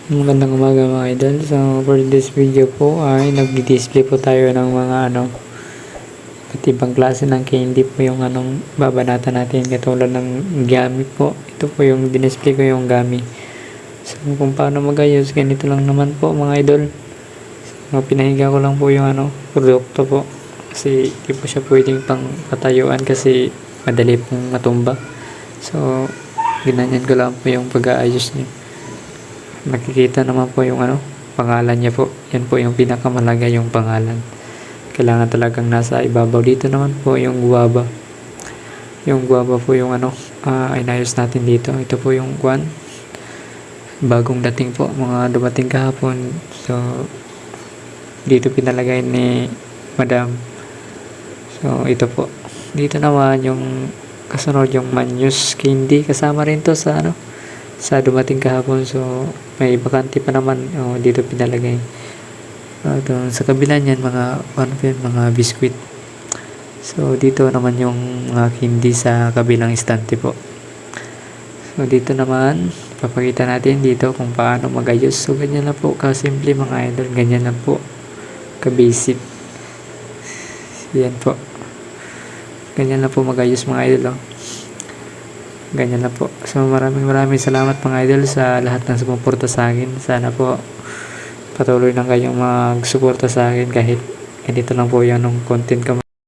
Magandang umaga mga idol. So for this video po ay nag-display po tayo ng mga iba't ibang klase ng candy po yung babanatan natin, katulad ng gummy po. Ito po yung dinisplay ko, yung gummy. So kung paano magayos, ganito lang naman po mga idol. So pinahiga ko lang po yung produkto po, kasi di po siya pwedeng pang patayuan kasi madali pong matumba. So ginanyan ko lang po yung pag-aayos niya. Nakikita naman po yung pangalan niya po. Yan po yung pinakamalaga, yung pangalan. Kailangan talagang nasa ibabaw. Dito naman po yung guava. Yung guava po yung inayos natin dito. Ito po yung bagong dating po, mga dumating kahapon. So dito pinalagay ni Madam. So ito po. Dito naman yung kasunod, yung Manyos candy. Kasama rin to sa dumating kahapon. So may bakante pa naman, dito pinalagay. Sa kabila niyan mga biskwit. So dito naman yung mga candy sa kabilang istante po. So dito naman papakita natin dito kung paano magayos. So ganyan lang po kasimple mga idol, ganyan lang po ka-basic. Yan po, ganyan lang po magayos mga idol. Ganyan na po. So maraming salamat mga idol sa lahat ng sumuporta sa akin. Sana po patuloy lang kayong magsuporta sa akin kahit ganito lang po yan ng content ko.